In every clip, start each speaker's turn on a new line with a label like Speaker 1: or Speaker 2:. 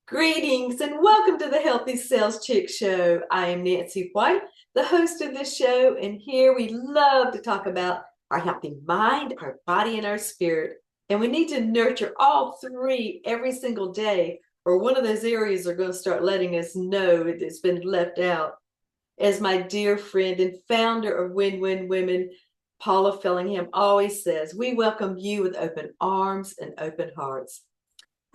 Speaker 1: Greetings and welcome to the Healthy Sales Chick Show. I am Nancy White, the host of this show, and here we love to talk about our healthy mind, our body, and our spirit. And we need to nurture all three every single day, or one of those areas are going to start letting us know it's been left out. As my dear friend and founder of Win Win Women, Paula Fellingham, always says, we welcome you with open arms and open hearts.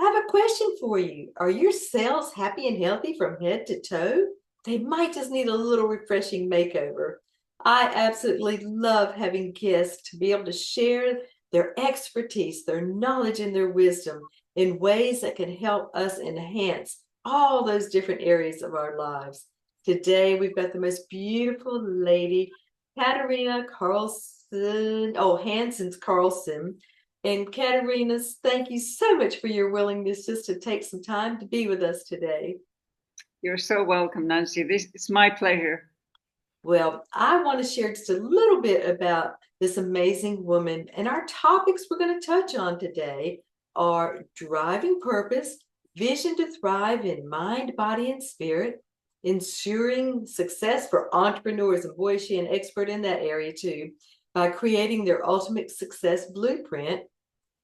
Speaker 1: I have a question for you. Are your cells happy and healthy from head to toe? They might just need a little refreshing makeover. I absolutely love having guests to be able to share their expertise, their knowledge, and their wisdom in ways that can help us enhance all those different areas of our lives. Today, we've got the most beautiful lady, Katarina Carlsson, Hanssens Carlsson. And Katarina, thank you so much for your willingness just to take some time to be with us today.
Speaker 2: You're so welcome, Nancy. It's my pleasure.
Speaker 1: Well, I want to share just a little bit about this amazing woman. And our topics we're going to touch on today are driving purpose, vision to thrive in mind, body, and spirit, ensuring success for entrepreneurs. And boy, is she an expert in that area too, by creating their ultimate success blueprint.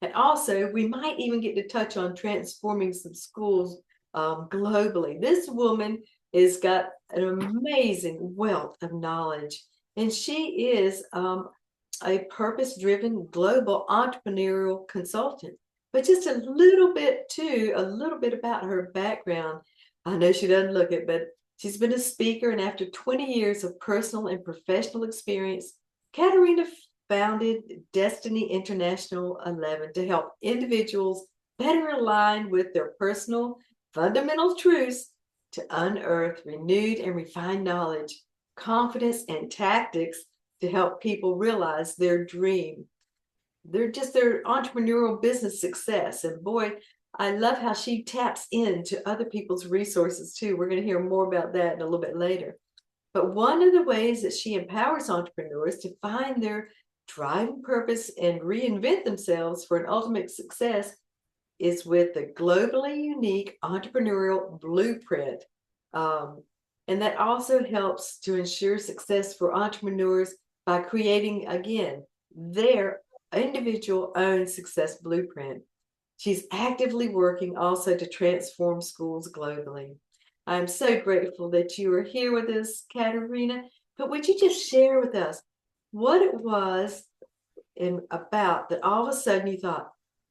Speaker 1: And also, we might even get to touch on transforming some schools globally. This woman has got an amazing wealth of knowledge, and she is a purpose-driven global entrepreneurial consultant. But just a little bit too, a little bit about her background. I know she doesn't look it, but she's been a speaker, and after 20 years of personal and professional experience, Katarina founded Destiny International 11 to help individuals better align with their personal fundamental truths to unearth renewed and refined knowledge, confidence, and tactics to help people realize their dream. They're just their entrepreneurial business success. And boy, I love how she taps into other people's resources too. We're going to hear more about that in a little bit later. But one of the ways that she empowers entrepreneurs to find their driving purpose and reinvent themselves for an ultimate success is with the globally unique entrepreneurial blueprint. Um, and that also helps to ensure success for entrepreneurs by creating, again, their individual own success blueprint. She's actively working also to transform schools globally. I'm so grateful that you are here with us, Katarina. But would you just share with us what it was and about that all of a sudden you thought,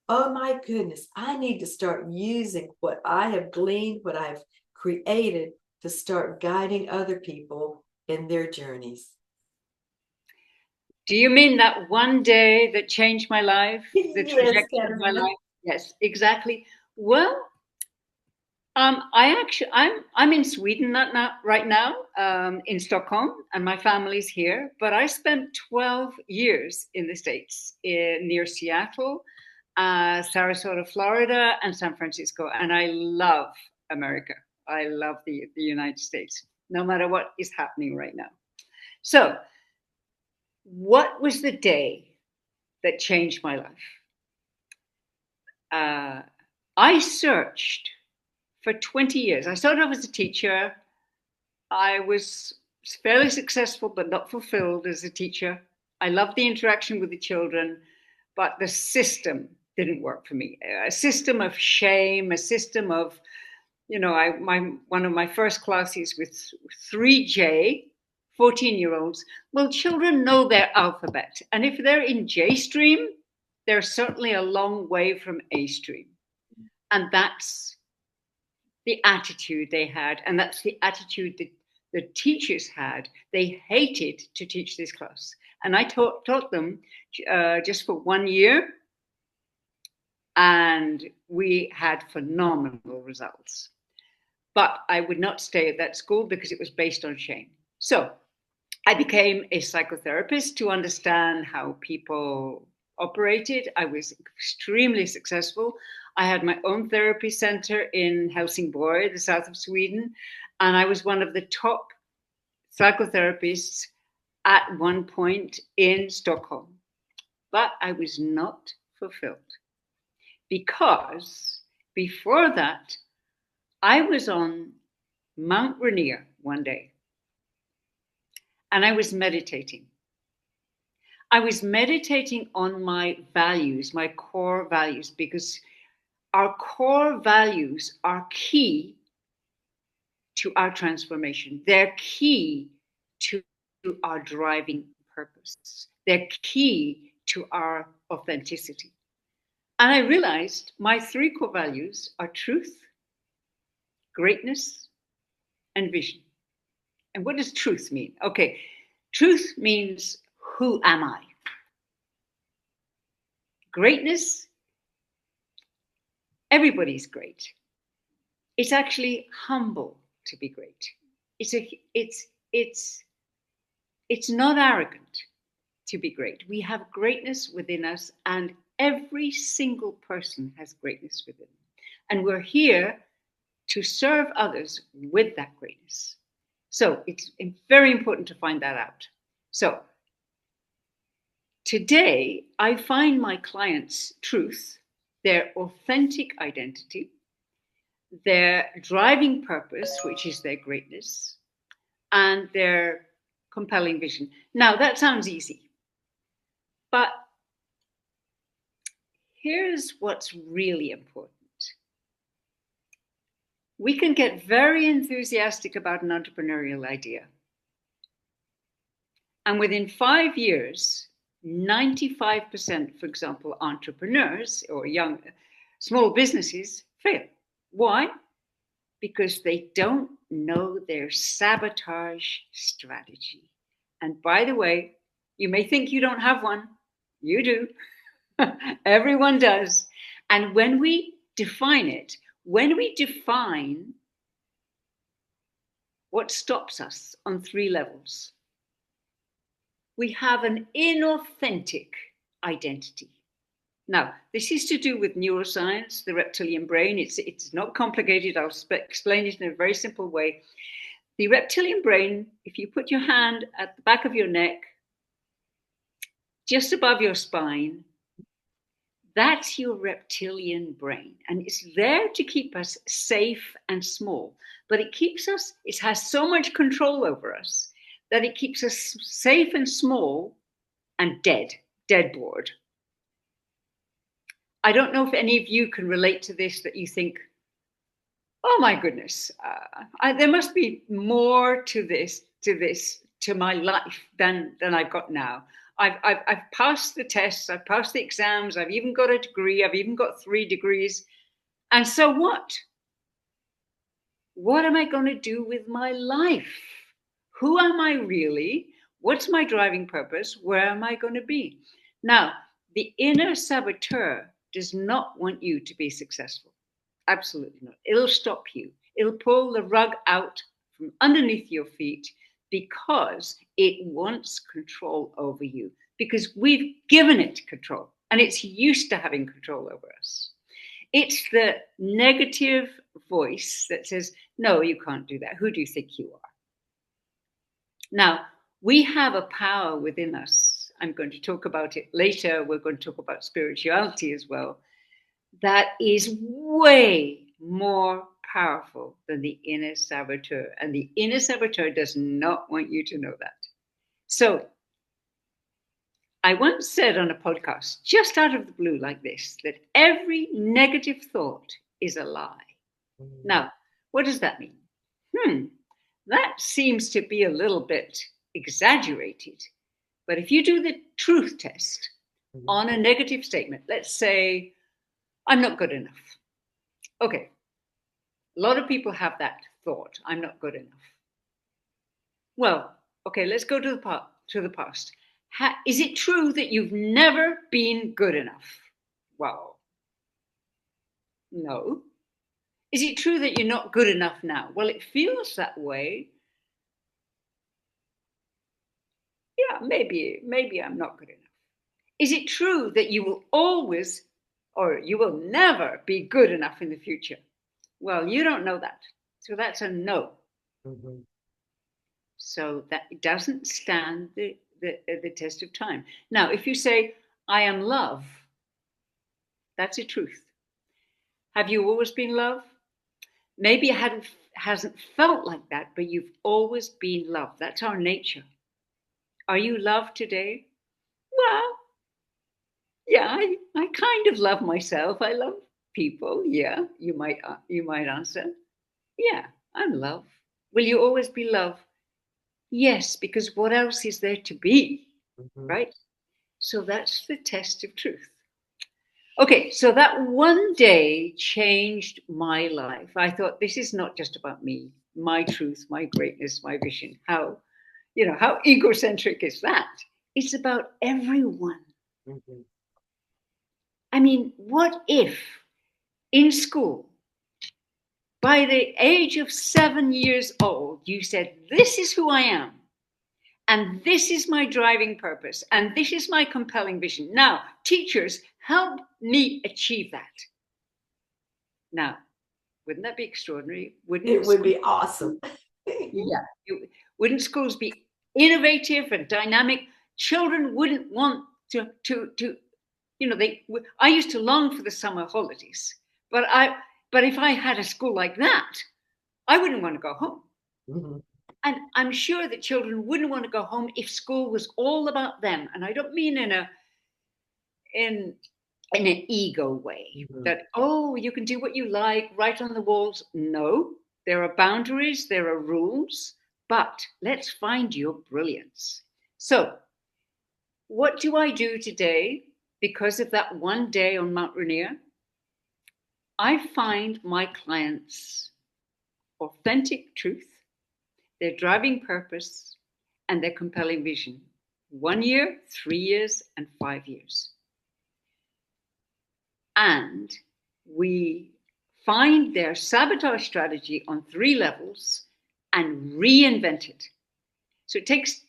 Speaker 1: oh my goodness, I need to start using what I have gleaned, what I've created to start guiding other people in their journeys?
Speaker 2: Do you mean that one day that changed my life, the
Speaker 1: Yes,
Speaker 2: trajectory of my
Speaker 1: Katarina.
Speaker 2: life? Yes, exactly. Well, I'm in Sweden right now, in Stockholm, and my family's here. But I spent 12 years in the States, near Seattle, Sarasota, Florida, and San Francisco, and I love America. I love the United States, no matter what is happening right now. So, what was the day that changed my life? Uh, I searched for 20 years. I started off as a teacher. I was fairly successful, but not fulfilled as a teacher. I loved the interaction with the children, but the system didn't work for me. A system of shame, a system of, one of my first classes with 3J, 14-year-olds. Well, children know their alphabet. And if they're in J stream, they're certainly a long way from A stream. And that's the attitude they had. And that's the attitude that the teachers had. They hated to teach this class. And I taught them just for 1 year. And we had phenomenal results. But I would not stay at that school because it was based on shame. So I became a psychotherapist to understand how people operated. I was extremely successful. I had my own therapy center in Helsingborg, the south of Sweden, and I was one of the top psychotherapists at one point in Stockholm. But I was not fulfilled because before that, I was on Mount Rainier one day and I was meditating. I was meditating on my values, my core values, because our core values are key to our transformation. They're key to our driving purpose. They're key to our authenticity. And I realized my three core values are truth, greatness, and vision. And what does truth mean? Okay, truth means, who am I? Greatness, everybody's great. It's actually humble to be great. It's not arrogant to be great. We have greatness within us, and every single person has greatness within them. And we're here to serve others with that greatness. So it's very important to find that out. So today, I find my clients' truth, their authentic identity, their driving purpose, which is their greatness, and their compelling vision. Now, that sounds easy, but here's what's really important. We can get very enthusiastic about an entrepreneurial idea. And within 5 years, 95%, for example, entrepreneurs or young, small businesses fail. Why? Because they don't know their sabotage strategy. And by the way, you may think you don't have one. You do. Everyone does. And when we define it, when we define what stops us on 3 levels, we have an inauthentic identity. Now, this is to do with neuroscience, the reptilian brain. It's not complicated. I'll explain it in a very simple way. The reptilian brain, if you put your hand at the back of your neck, just above your spine, that's your reptilian brain. And it's there to keep us safe and small. But it has so much control over us that it keeps us safe and small and dead bored. I don't know if any of you can relate to this, that you think, oh my goodness, there must be more to my life than I've got now. I've passed the tests, I've passed the exams, I've even got a degree, I've even got 3 degrees. And so what? What am I going to do with my life? Who am I really? What's my driving purpose? Where am I going to be? Now, the inner saboteur does not want you to be successful. Absolutely not. It'll stop you. It'll pull the rug out from underneath your feet because it wants control over you, because we've given it control and it's used to having control over us. It's the negative voice that says, no, you can't do that. Who do you think you are? Now, we have a power within us. I'm going to talk about it later. We're going to talk about spirituality as well. That is way more powerful than the inner saboteur. And the inner saboteur does not want you to know that. So I once said on a podcast, just out of the blue like this, that every negative thought is a lie. Now, what does that mean? That seems to be a little bit exaggerated. But if you do the truth test on a negative statement, let's say, I'm not good enough. Okay. A lot of people have that thought, I'm not good enough. Well, okay, let's go to the past. Is it true that you've never been good enough? Well, no. Is it true that you're not good enough now? Well, it feels that way. Yeah, maybe I'm not good enough. Is it true that you will always, or you will never be good enough in the future? Well, you don't know that. So that's a no. Mm-hmm. So that it doesn't stand the test of time. Now, if you say, I am love, that's a truth. Have you always been love? Maybe it hasn't felt like that, but you've always been loved. That's our nature. Are you loved today? Well, yeah, I kind of love myself. I love people. Yeah, you might answer. Yeah, I'm love. Will you always be love? Yes, because what else is there to be?
Speaker 1: Mhm.
Speaker 2: Right? So that's the test of truth. Okay, so that one day changed my life. I thought this is not just about me, my truth, my greatness, my vision. How egocentric is that? It's about everyone.
Speaker 1: Mhm.
Speaker 2: I mean, what if in school, by the age of 7 years old, you said, "This is who I am, and this is my driving purpose, and this is my compelling vision. Now, teachers, help me achieve that." Now, wouldn't that be extraordinary?
Speaker 1: It
Speaker 2: Wouldn't
Speaker 1: would
Speaker 2: schools
Speaker 1: be awesome.
Speaker 2: Yeah. Wouldn't schools be innovative and dynamic? Children wouldn't want to I used to long for the summer holidays, but if I had a school like that, I wouldn't want to go home.
Speaker 1: Mhm.
Speaker 2: And I'm sure that children wouldn't want to go home if school was all about them. And I don't mean in in an ego way
Speaker 1: Mhm.
Speaker 2: that, oh, you can do what you like, write on the walls. No, there are boundaries, there are rules, but let's find your brilliance. So what do I do today because of that one day on Mount Rainier? I find my clients authentic truth, their driving purpose, and their compelling vision. 1 year, 3 years, and 5 years. And we find their sabotage strategy on 3 levels and reinvent it. So it takes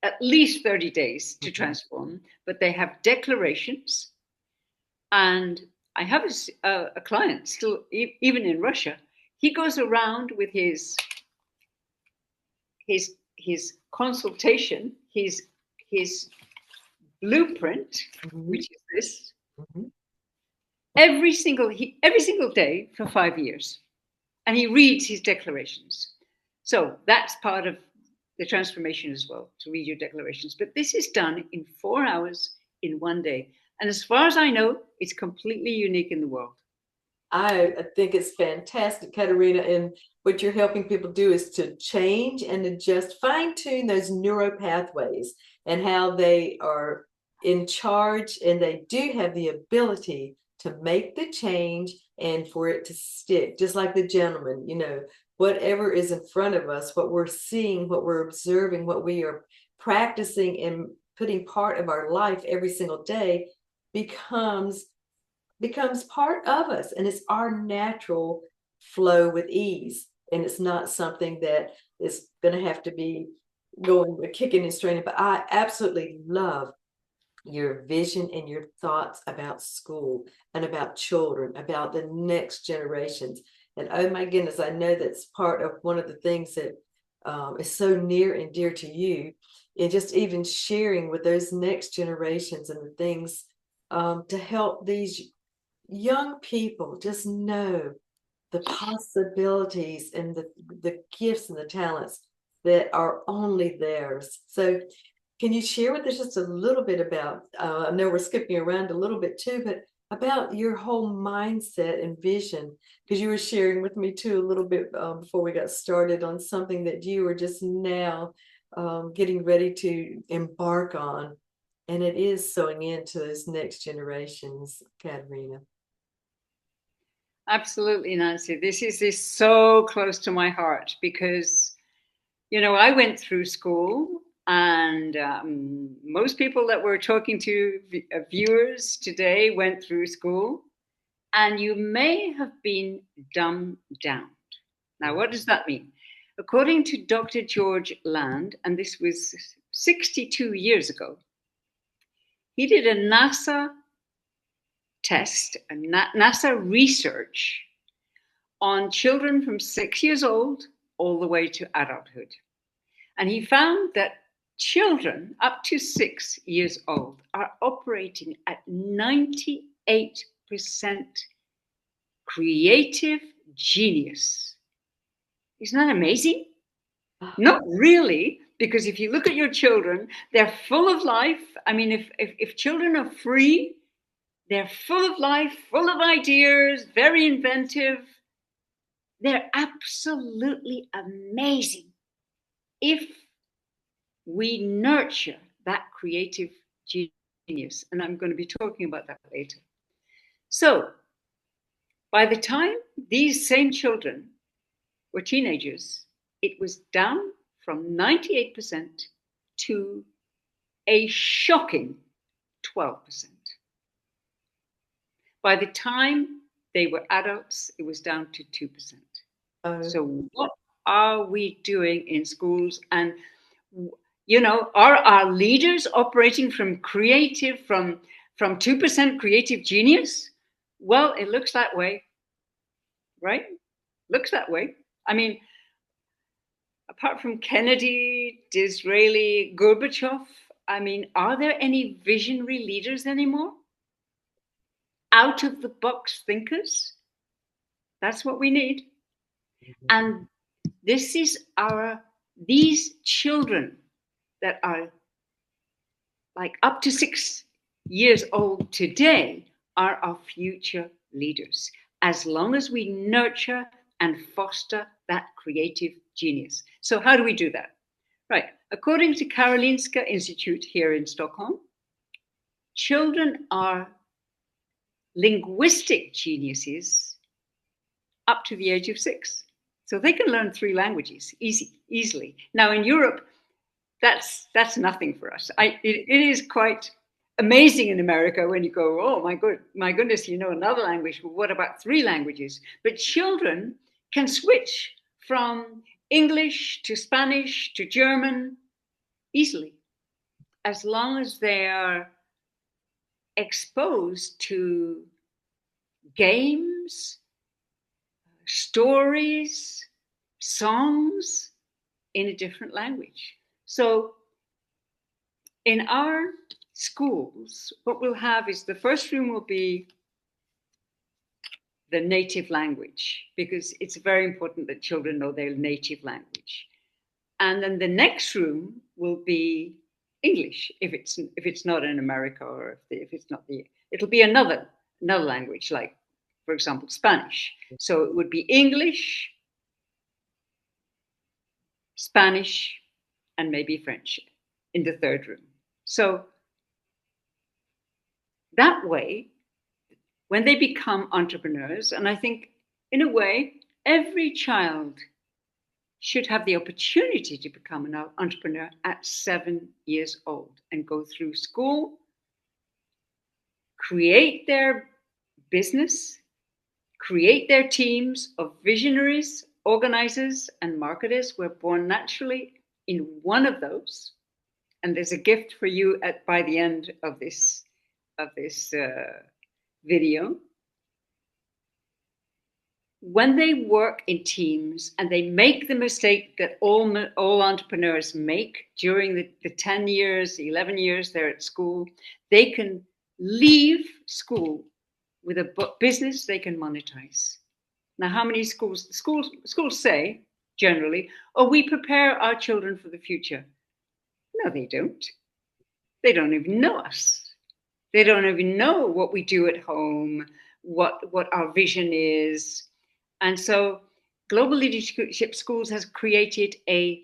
Speaker 2: at least 30 days to
Speaker 1: Mhm.
Speaker 2: transform, but they have declarations. And I have a client still, even in Russia. He goes around with his consultation, his blueprint,
Speaker 1: Mhm.
Speaker 2: which is this,
Speaker 1: Mhm.
Speaker 2: every single day for 5 years, and he reads his declarations. So that's part of the transformation as well, to read your declarations. But this is done in 4 hours in one day, and as far as I know, it's completely unique in the world.
Speaker 1: I think it's fantastic, Katarina. And what you're helping people do is to change and adjust, fine tune those neural pathways and how they are in charge and they do have the ability to make the change and for it to stick. Just like the gentleman, whatever is in front of us, what we're seeing, what we're observing, what we are practicing and putting part of our life every single day becomes part of us, and it's our natural flow with ease, and it's not something that is going to have to be going kicking and straining. But I absolutely love your vision and your thoughts about school and about children, about the next generations. And oh my goodness, I know that's part of one of the things that is so near and dear to you, and just even sharing with those next generations and the things to help these young people just know the possibilities and the gifts and the talents that are only theirs. So can you share with us just a little bit about, I know we're skipping around a little bit too, but about your whole mindset and vision? Because you were sharing with me too a little bit before we got started on something that you were just now getting ready to embark on. And it is sowing into those next generations, Katerina.
Speaker 2: Absolutely, Nancy. This is so close to my heart because I went through school, and most people that we're talking to, viewers today, went through school, and you may have been dumbed down. Now, what does that mean? According to Dr. George Land, and this was 62 years ago, he did a NASA test, a NASA research on children from 6 years old all the way to adulthood. And he found that children up to 6 years old are operating at 98% creative, genius. Isn't that amazing? Not really, because if you look at your children, they're full of life. I mean, if children are free, they're full of life, full of ideas, very inventive. They're absolutely amazing if we nurture that creative genius. And I'm going to be talking about that later. So, by the time these same children were teenagers, it was down from 98% to a shocking 12%. By the time they were adults, it was down to 2%. So what are we doing in schools? And, are our leaders operating from 2% creative genius? Well, it looks that way, right? Looks that way. I mean, apart from Kennedy, Disraeli, Gorbachev, I mean, are there any visionary leaders anymore? Out of the box thinkers? That's what we need. And this is these children that are like up to 6 years old today are our future leaders, as long as we nurture and foster that creative genius. So how do we do that? Right. According to Karolinska Institute here in Stockholm, children are linguistic geniuses up to the age of 6. So they can learn 3 languages easily. Now in Europe, that's nothing for us. It is quite amazing in America when you go, oh my goodness, you know another language. Well, what about 3 languages? But children can switch from English to Spanish to German easily, as long as they are exposed to games, stories, songs in a different language. So in our schools, what we'll have is the first room will be the native language, because it's very important that children know their native language. And then the next room will be English, if it's not in America, or if it's not it'll be another language, like, for example, Spanish. So it would be English, Spanish, and maybe French in the third room. So that way, when they become entrepreneurs, and I think in a way, every child should have the opportunity to become an entrepreneur at 7 years old and go through school, create their business, create their teams of visionaries, organizers, and marketers. We're born naturally in one of those. And there's a gift for you by the end of this video. When they work in teams and they make the mistake that all entrepreneurs make during the 10 years, 11 years they're at school, they can leave school with a business they can monetize. Now, how many schools say generally, oh, we prepare our children for the future? No, they don't. They don't even know us. They don't even know what we do at home, what our vision is. And so Global Leadership Schools has created a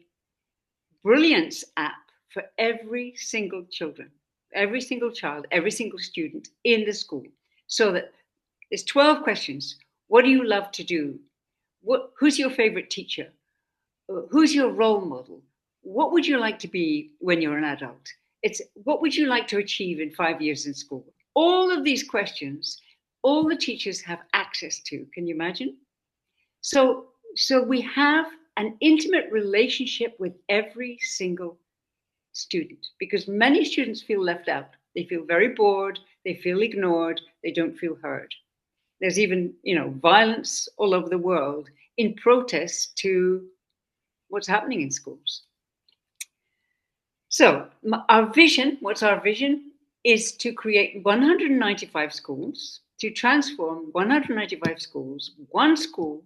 Speaker 2: brilliance app for every single child, every single student in the school. So that there's 12 questions. What do you love to do? Who's your favorite teacher? Who's your role model? What would you like to be when you're an adult? It's what would you like to achieve in 5 years in school? All of these questions, all the teachers have access to. Can you imagine? So we have an intimate relationship with every single student, because many students feel left out. They feel very bored. They feel ignored. They don't feel heard. There's even, violence all over the world in protest to what's happening in schools. So what's our vision, is to create 195 schools, to transform 195 schools, one school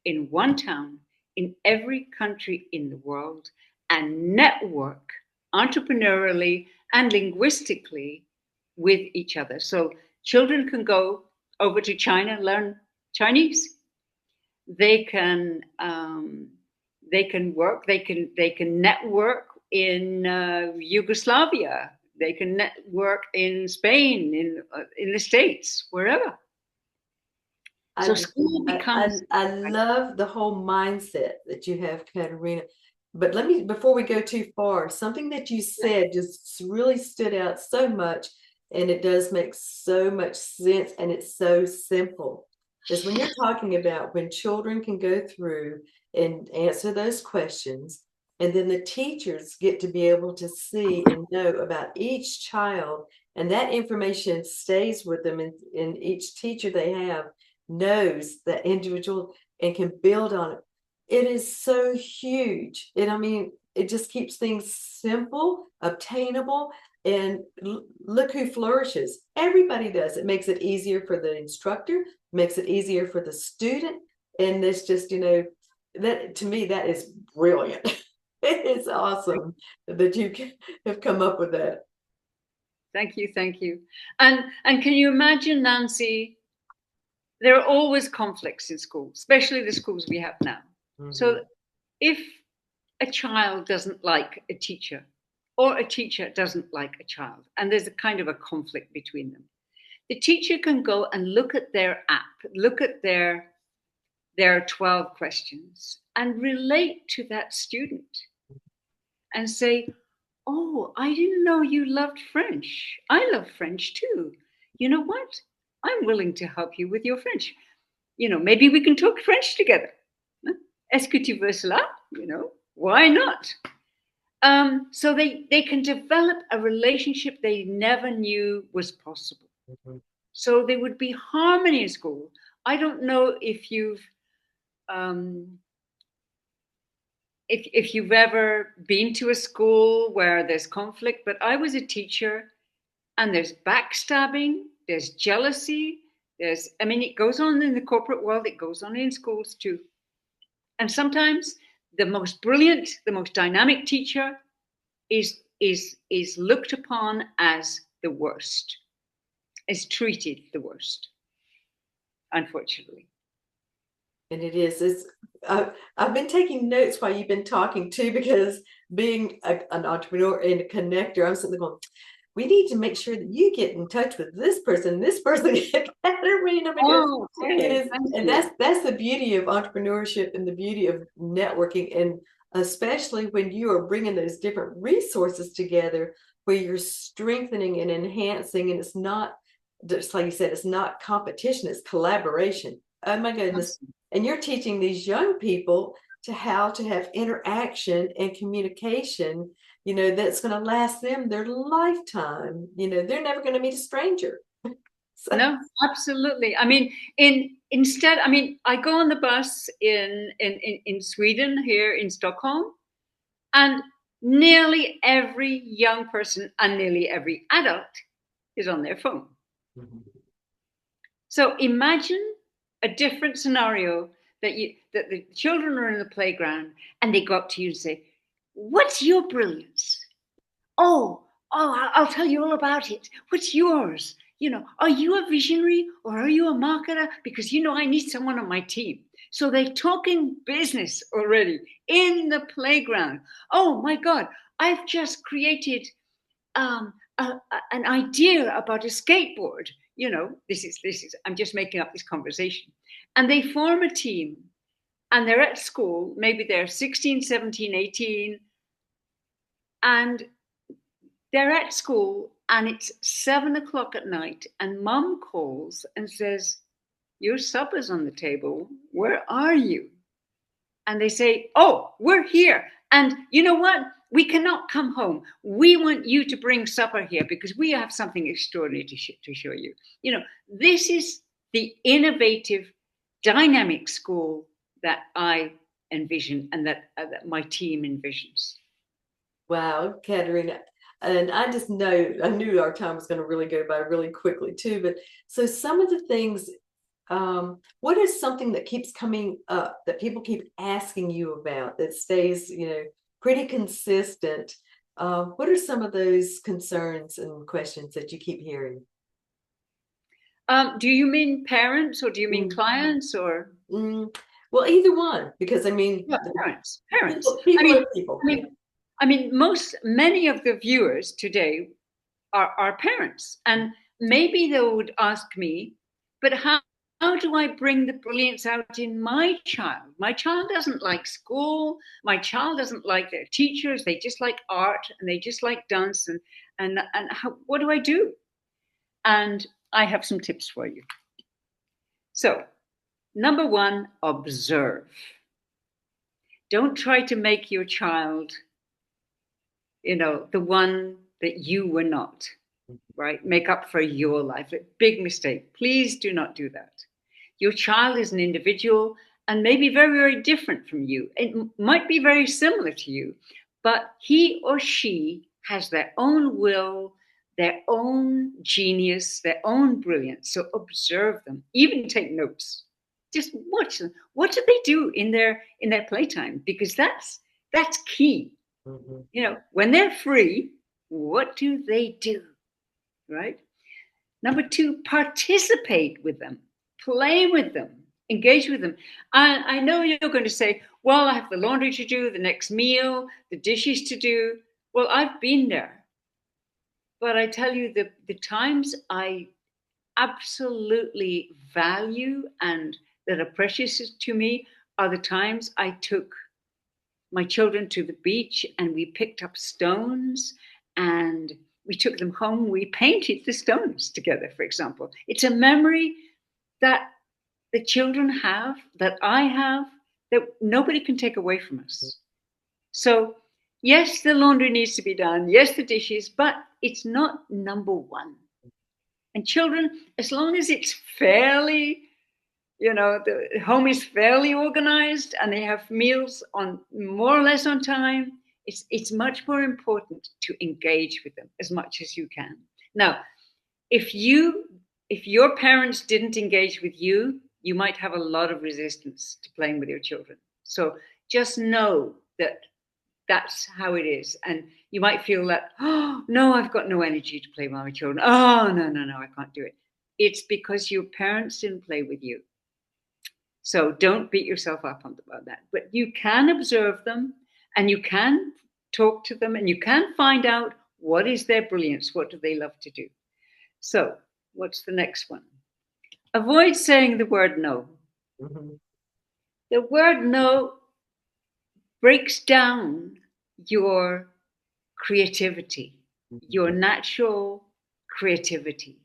Speaker 2: in one town in every country in the world and network entrepreneurially and linguistically with each other. So children can go over to China, learn Chinese. They can work. They can network in Yugoslavia. They can network in Spain, in the States, wherever. So school becomes.
Speaker 1: I love the whole mindset that you have, Katarina. But before we go too far, something that you said just really stood out so much, and it does make so much sense, and it's so simple. Is when you're talking about when children can go through and answer those questions, and then the teachers get to be able to see and know about each child, and that information stays with them, and each teacher they have knows that individual and can build on it. It is so huge. And I mean, it just keeps things simple, obtainable, and look who flourishes. Everybody does. It makes it easier for the instructor, makes it easier for the student. And it's just, that to me, that is brilliant. It's awesome that you have come up with that.
Speaker 2: Thank you, thank you. And can you imagine, Nancy? There are always conflicts in schools, especially the schools we have now. Mm-hmm. So if a child doesn't like a teacher, or a teacher doesn't like a child, and there's a kind of a conflict between them, the teacher can go and look at their app, look at their 12 questions, and relate to that student and say, oh, I didn't know you loved French. I love French too. You know what? I'm willing to help you with your French. Maybe we can talk French together. Est-ce que tu veux cela? Why not? So they can develop a relationship they never knew was possible. Mm-hmm. So there would be harmony in school. I don't know if you've if you've ever been to a school where there's conflict, but I was a teacher, and there's backstabbing, there's jealousy, it goes on in the corporate world, it goes on in schools too. And sometimes the most brilliant, the most dynamic teacher is looked upon as the worst, is treated the worst, unfortunately.
Speaker 1: And it is. I've been taking notes while you've been talking too, because being an entrepreneur and a connector, I'm sitting there going, we need to make sure that you get in touch with this person, Katarina, because it is, and that's the beauty of entrepreneurship and the beauty of networking, and especially when you are bringing those different resources together, where you're strengthening and enhancing, and it's not just like you said, it's not competition, it's collaboration. Oh my goodness. And you're teaching these young people how to have interaction and communication, that's going to last them their lifetime. They're never going to meet a stranger.
Speaker 2: So. No, absolutely. I mean, I go on the bus in Sweden, here in Stockholm, and nearly every young person and nearly every adult is on their phone. Mm-hmm. So imagine a different scenario that the children are in the playground and they go up to you and say, what's your brilliance? Oh, I'll tell you all about it. What's yours? Are you a visionary or are you a marketer? Because, I need someone on my team. So they're talking business already in the playground. Oh my God, I've just created an idea about a skateboard. This is, I'm just making up this conversation. And they form a team and they're at school, maybe they're 16, 17, 18, and they're at school and it's 7:00 at night and mom calls and says, your supper's on the table. Where are you? And they say, oh, we're here. And you know what? We cannot come home. We want you to bring supper here because we have something extraordinary to show you. This is the innovative, dynamic school that I envision and that my team envisions.
Speaker 1: Wow, Katarina. And I knew our time was going to really go by really quickly too. But so some of the things What is something that keeps coming up that people keep asking you about that stays, pretty consistent? What are some of those concerns and questions that you keep hearing?
Speaker 2: Do you mean parents or do you mean
Speaker 1: Mm,
Speaker 2: clients or?
Speaker 1: mm. Well, either one, because I mean,
Speaker 2: Yeah, parents, parents.
Speaker 1: people,
Speaker 2: I
Speaker 1: people
Speaker 2: mean,
Speaker 1: are people.
Speaker 2: I
Speaker 1: Yeah.
Speaker 2: mean, many of the viewers today are parents, and maybe they would ask me, but how do I bring the brilliance out in my child? My child doesn't like school. My child doesn't like their teachers. They just like art and they just like dance. And what do I do? And I have some tips for you. So, number one, observe. Don't try to make your child, the one that you were not, right? Make up for your life. A big mistake. Please do not do that. Your child is an individual and maybe very, very different from you. It might be very similar to you, but he or she has their own will, their own genius, their own brilliance. So observe them, even take notes. Just watch them. What do they do in their playtime? Because that's key.
Speaker 1: Mhm.
Speaker 2: When they're free, what do they do? Right? Number two, participate with them, play with them, engage with them. I know you're going to say, well, I have the laundry to do, the next meal, the dishes to do. Well, I've been there. But I tell you, the times I absolutely value and that are precious to me are the times I took my children to the beach and we picked up stones and we took them home. We painted the stones together, for example. It's a memory that the children have, that I have, that nobody can take away from us. So, yes, the laundry needs to be done. Yes, the dishes, but it's not number one. And children, as long as it's fairly, the home is fairly organized and they have meals on more or less on time, it's much more important to engage with them as much as you can. Now, if your parents didn't engage with you, you might have a lot of resistance to playing with your children. So just know that that's how it is. And you might feel that, oh, no, I've got no energy to play with my children. Oh, no, no, no, I can't do it. It's because your parents didn't play with you. So don't beat yourself up about that. But you can observe them and you can talk to them and you can find out what is their brilliance, what do they love to do. So, what's the next one? Avoid saying the word no.
Speaker 1: Mhm.
Speaker 2: The word no breaks down your creativity, your natural creativity.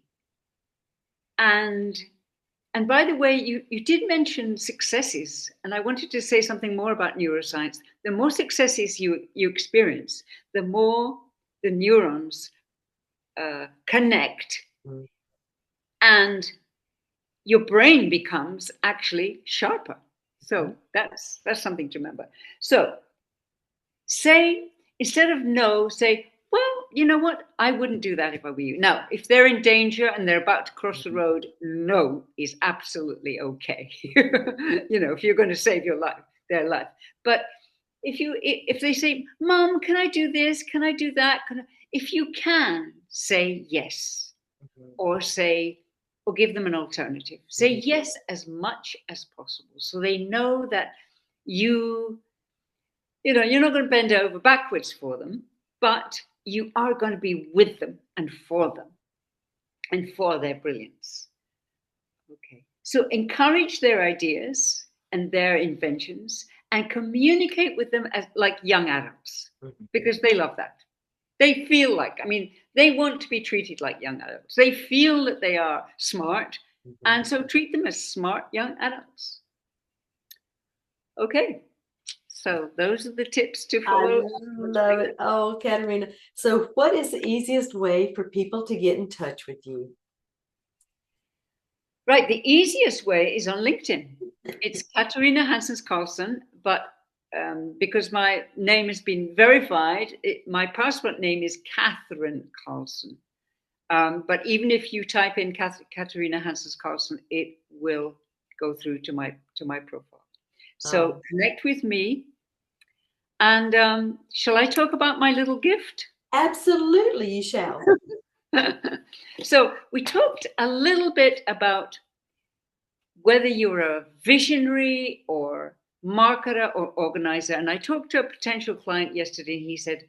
Speaker 2: And and by the way, you did mention successes, and I wanted to say something more about neuroscience. The more successes you experience, the more the neurons connect,
Speaker 1: Mhm.
Speaker 2: and your brain becomes actually sharper. So that's something to remember. So say, instead of no, say, well, you know what? I wouldn't do that if I were you. Now, if they're in danger and they're about to cross the road, no is absolutely okay. If you're going to save their life. But if they say, Mom, can I do this? Can I do that? If you can, say yes, or give them an alternative. Say
Speaker 1: Mhm.
Speaker 2: yes as much as possible, so they know that you you're not going to bend over backwards for them, but you are going to be with them and for them and for their brilliance. Okay. So encourage their ideas and their inventions and communicate with them as like young adults
Speaker 1: Mhm.
Speaker 2: because they love that. They feel like, they want to be treated like young adults. They feel that they are smart,
Speaker 1: Mhm.
Speaker 2: and so treat them as smart young adults. Okay. So those are the tips to
Speaker 1: I
Speaker 2: follow.
Speaker 1: love it. Oh, Katarina. So, what is the easiest way for people to get in touch with you?
Speaker 2: Right, the easiest way is on LinkedIn. It's Katarina Hanssens Carlsson, but because my name has been verified, my passport name is Catherine Carlsson. But even if you type in Katarina Hanssens Carlsson, it will go through to my profile. So connect with me. And shall I talk about my little gift?
Speaker 1: Absolutely, you shall.
Speaker 2: So we talked a little bit about whether you're a visionary or marketer or organizer. And I talked to a potential client yesterday, and he said,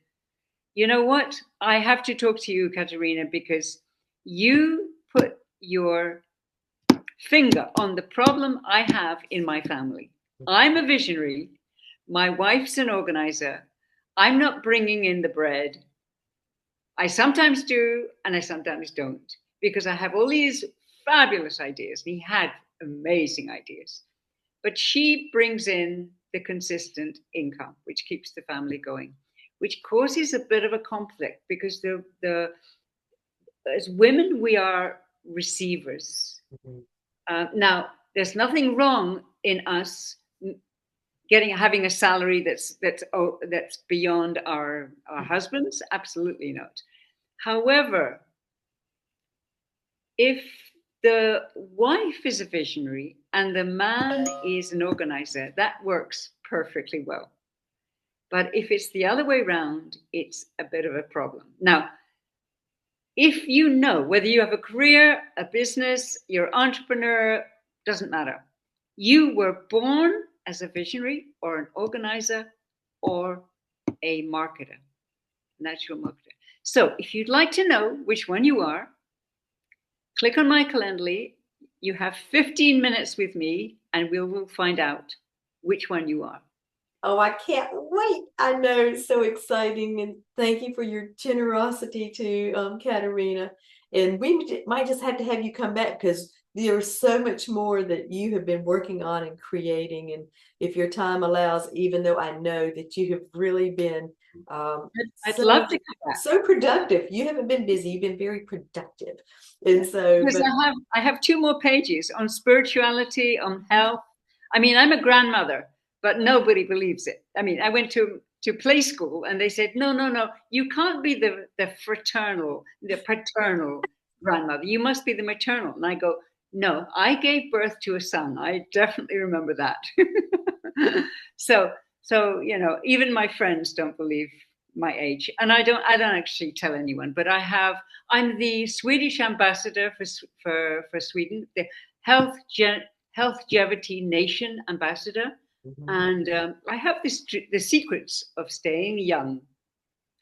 Speaker 2: you know what? I have to talk to you, Katarina, because you put your finger on the problem I have in my family. I'm a visionary. My wife's an organizer. I'm not bringing in the bread. I sometimes do, and I sometimes don't, because I have all these fabulous ideas. And he had amazing ideas. But she brings in the consistent income, which keeps the family going, which causes a bit of a conflict because as women, we are receivers. Now, there's nothing wrong in us having a salary that's beyond our husbands. Absolutely not. However, if the wife is a visionary and the man is an organizer, that works perfectly well. But if it's the other way around, it's a bit of a problem. Now, if you know whether you have a career, a business, you're an entrepreneur, doesn't matter. You were born as a visionary or an organizer or a marketer, natural marketer. So if you'd like to know which one you are, click on my Calendly. You have 15 minutes with me, and we will find out which one you are.
Speaker 1: Oh, I can't wait. I know it's so exciting. And thank you for your generosity to Katarina. And we might just have to have you come back because there's so much more that you have been working on and creating. And if your time allows, even though I know that you have really been
Speaker 2: I'd love to come back.
Speaker 1: So productive. You haven't been busy, you've been very productive. And so
Speaker 2: because I have 2 more pages on spirituality, on health. I mean, I'm a grandmother, but nobody believes it. I mean, I went to play school and they said, no, you can't be the paternal grandmother. You must be the maternal. And I go, no, I gave birth to a son. I definitely remember that. So, even my friends don't believe my age, and I don't actually tell anyone. But I'm the Swedish ambassador for Sweden, the Healthgevity Nation ambassador. And I have the secrets of staying young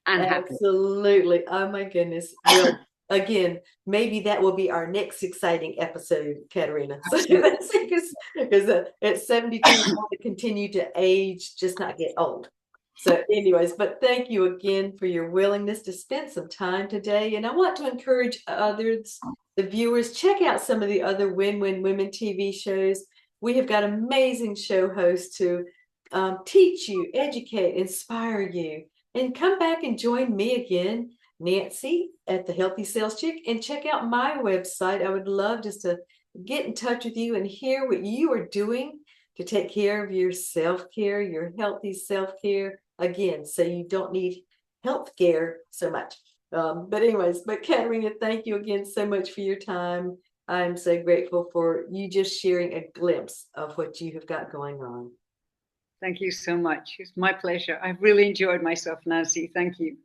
Speaker 2: and happy.
Speaker 1: Absolutely. Oh my goodness. Well, again, maybe that will be our next exciting episode, Katarina. Because at 72, you want to continue to age, just not get old. So anyways, but thank you again for your willingness to spend some time today. And I want to encourage others, the viewers, check out some of the other Win-Win Women TV shows. We have got amazing show hosts to teach you, educate, inspire you. And come back and join me again, Nancy, at the Healthy Sales Chick, and check out my website. I would love just to get in touch with you and hear what you are doing to take care of your self-care, your healthy self-care, again, so you don't need health care so much. But Katarina, thank you again so much for your time. I'm so grateful for you just sharing a glimpse of what you have got going on.
Speaker 2: Thank you so much. It's my pleasure. I've really enjoyed myself, Nancy. Thank you.